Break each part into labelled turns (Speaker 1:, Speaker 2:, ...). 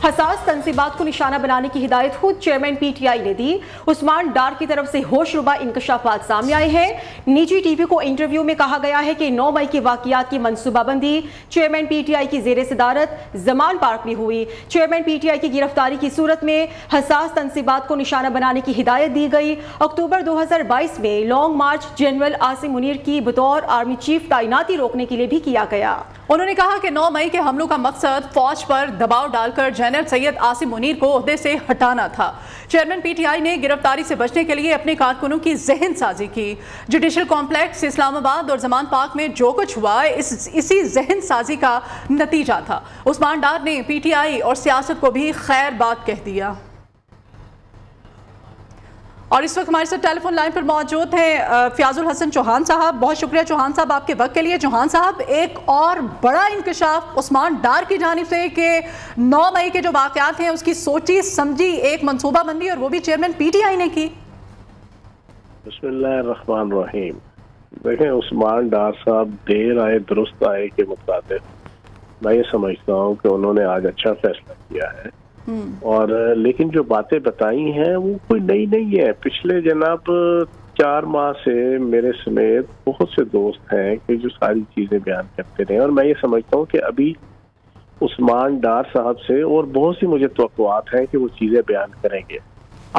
Speaker 1: حساس تنصیبات کو نشانہ بنانے کی ہدایت خود چیئرمین پی ٹی آئی نے دی۔ عثمان ڈار کی طرف سے ہوش ربا انکشافات سامنے آئے ہیں۔ نجی ٹی وی کو انٹرویو میں کہا گیا ہے کہ 9 مئی کے واقعات کی منصوبہ بندی چیئرمین پی ٹی آئی کی زیر صدارت زمان پارک میں ہوئی۔ چیئرمین پی ٹی آئی کی گرفتاری کی صورت میں حساس تنصیبات کو نشانہ بنانے کی ہدایت دی گئی۔ اکتوبر 2022 میں long march general Asim Munir کی بطور آرمی چیف تعیناتی روکنے کے لیے بھی کیا گیا۔
Speaker 2: انہوں نے کہا کہ 9 مئی کے حملوں کا مقصد فوج پر دباؤ ڈال کر جنرل سید عاصم منیر کو عہدے سے ہٹانا تھا۔ چیئرمین پی ٹی آئی نے گرفتاری سے بچنے کے لیے اپنے کارکنوں کی ذہن سازی کی۔ جوڈیشل کمپلیکس اسلام آباد اور زمان پاک میں جو کچھ ہوا اسی ذہن سازی کا نتیجہ تھا۔ عثمان ڈار نے پی ٹی آئی اور سیاست کو بھی خیر بات کہہ دیا۔ اور اس وقت ہمارے ساتھ ٹیلی فون لائن پر موجود ہیں فیاض الحسن چوہان صاحب۔ بہت شکریہ چوہان صاحب آپ کے وقت کے لیے۔ چوہان صاحب، ایک اور بڑا انکشاف عثمان ڈار کی جانب سے کہ 9 مئی کے جو واقعات ہیں اس کی سوچی سمجھی ایک منصوبہ بندی اور وہ بھی چیئرمین پی ٹی آئی نے کی۔
Speaker 3: بسم اللہ الرحمن الرحیم۔ دیکھیں، عثمان ڈار صاحب دیر آئے درست آئے کے مطابق میں یہ سمجھتا ہوں کہ انہوں نے آج اچھا فیصلہ کیا ہے، اور لیکن جو باتیں بتائی ہیں وہ کوئی نئی نہیں ہے۔ پچھلے جناب 4 ماہ سے میرے سمیت بہت سے دوست ہیں کہ جو ساری چیزیں بیان کرتے رہے، اور میں یہ سمجھتا ہوں کہ ابھی عثمان ڈار صاحب سے اور بہت سی مجھے توقعات ہیں کہ وہ چیزیں بیان کریں گے۔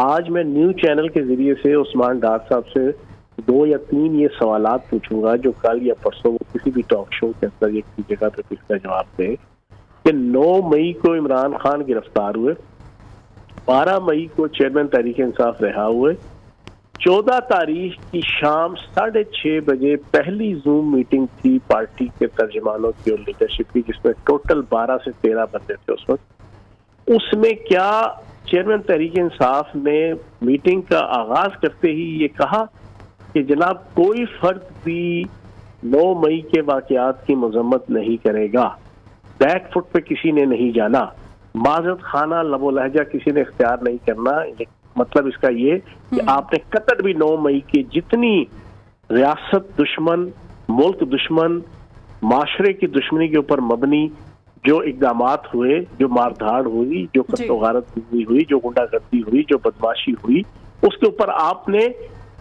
Speaker 3: آج میں نیوز چینل کے ذریعے سے عثمان ڈار صاحب سے 2 یا 3 یہ سوالات پوچھوں گا جو کل یا پرسوں وہ کسی بھی ٹاک شو کے اندر یا کسی جگہ پہ اس کا جواب دیں کہ 9 مئی کو عمران خان گرفتار ہوئے، 12 مئی کو چیئرمین تحریک انصاف رہا ہوئے، 14 تاریخ کی شام 6:30 بجے پہلی زوم میٹنگ تھی پارٹی کے ترجمانوں کی اور لیڈرشپ کی، جس میں ٹوٹل 12 سے 13 بندے تھے اس وقت۔ اس میں کیا چیئرمین تحریک انصاف نے میٹنگ کا آغاز کرتے ہی یہ کہا کہ جناب کوئی فرد بھی 9 مئی کے واقعات کی مذمت نہیں کرے گا، بیک فٹ پہ کسی نے نہیں جانا، معذرت خانہ لب و لہجہ کسی نے اختیار نہیں کرنا۔ مطلب اس کا یہ کہ آپ نے قطر بھی 9 مئی کی جتنی ریاست دشمن، ملک دشمن، معاشرے کی دشمنی کے اوپر مبنی جو اقدامات ہوئے، جو مار دھاڑ ہوئی، جو قتل و غارت ہوئی، جو غنڈہ گردی ہوئی، جو بدماشی ہوئی، اس کے اوپر آپ نے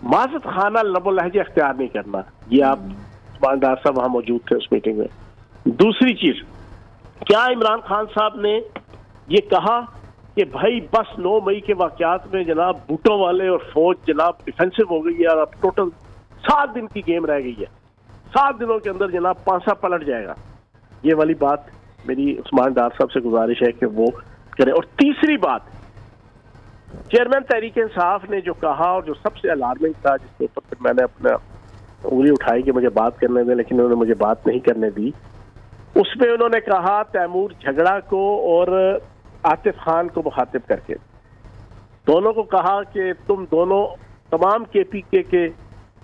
Speaker 3: معذرت خانہ لب و لہجہ اختیار نہیں کرنا۔ یہ آپ عثمان ڈار صاحب وہاں موجود تھے اس میٹنگ میں۔ دوسری چیز، کیا عمران خان صاحب نے یہ کہا کہ بھائی بس 9 مئی کے واقعات میں جناب بوٹوں والے اور فوج جناب ڈیفینسو ہو گئی ہے اور اب ٹوٹل 7 دن کی گیم رہ گئی ہے، 7 دنوں کے اندر جناب پانسا پلٹ جائے گا؟ یہ والی بات میری عثمان ڈار صاحب سے گزارش ہے کہ وہ کریں۔ اور تیسری بات، چیئرمین تحریک انصاف نے جو کہا اور جو سب سے الارمنگ تھا، جس کے اوپر پھر میں نے اپنا انگلی اٹھائی کہ مجھے بات کرنے دیں، لیکن انہوں نے مجھے بات نہیں کرنے دی، اس میں انہوں نے کہا تیمور جھگڑا کو اور عاطف خان کو مخاطب کر کے دونوں کو کہا کہ تم دونوں تمام کے پی کے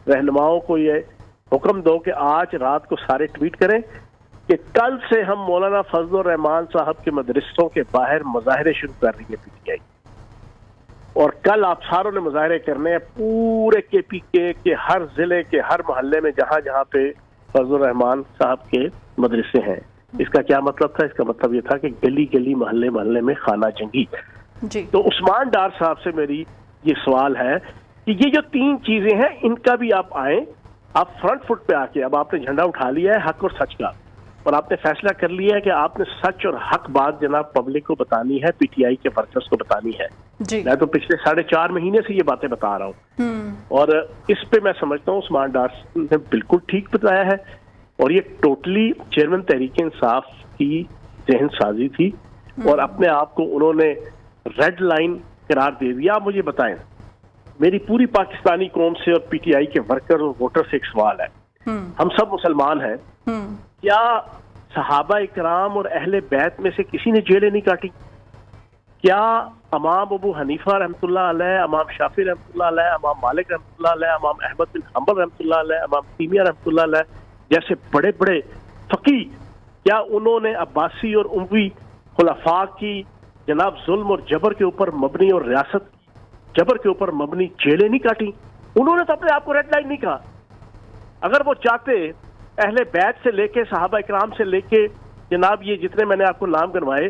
Speaker 3: رہنماؤں کو یہ حکم دو کہ آج رات کو سارے ٹویٹ کریں کہ کل سے ہم مولانا فضل الرحمان صاحب کے مدرسوں کے باہر مظاہرے شروع کر رہی ہے پی ٹی آئی، اور کل آپ ساروں نے مظاہرے کرنے ہیں پورے کے پی کے ہر ضلع کے ہر محلے میں جہاں جہاں پہ فضل الرحمان صاحب کے مدرسے ہیں۔ اس کا کیا مطلب تھا؟ اس کا مطلب یہ تھا کہ گلی گلی محلے محلے میں خانہ جنگی۔ تو عثمان ڈار صاحب سے میری یہ سوال ہے کہ یہ جو 3 چیزیں ہیں ان کا بھی آپ آئیں، آپ فرنٹ فٹ پہ آ کے اب آپ نے جھنڈا اٹھا لیا ہے حق اور سچ کا، اور آپ نے فیصلہ کر لیا ہے کہ آپ نے سچ اور حق بات جناب پبلک کو بتانی ہے، پی ٹی آئی کے ورکرز کو بتانی ہے۔ میں تو پچھلے 4.5 مہینے سے یہ باتیں بتا رہا ہوں، اور اس پہ میں سمجھتا ہوں عثمان ڈار نے بالکل ٹھیک بتایا ہے، اور یہ ٹوٹلی چیئرمین تحریک انصاف کی ذہن سازی تھی، اور اپنے آپ کو انہوں نے ریڈ لائن قرار دے دیا۔ آپ مجھے بتائیں، میری پوری پاکستانی قوم سے اور پی ٹی آئی کے ورکر اور ووٹر سے ایک سوال ہے، ہم سب مسلمان ہیں، کیا صحابہ اکرام اور اہل بیت میں سے کسی نے جیلیں نہیں کاٹی؟ کیا امام ابو حنیفہ رحمۃ اللہ علیہ، امام شافعی رحمۃ اللہ علیہ، امام مالک رحمۃ اللہ علیہ، امام احمد بن حنبل رحمۃ اللہ علیہ، امام تیمیہ رحمۃ اللہ علیہ جیسے بڑے بڑے فقی، کیا انہوں نے عباسی اور اموی خلفاء کی جناب ظلم اور جبر کے اوپر مبنی اور ریاست جبر کے اوپر مبنی جیلیں نہیں کاٹی؟ انہوں نے تو اپنے آپ کو ریڈ لائن نہیں کہا۔ اگر وہ چاہتے اہل بیت سے لے کے صحابہ اکرام سے لے کے جناب یہ جتنے میں نے آپ کو نام گنوائے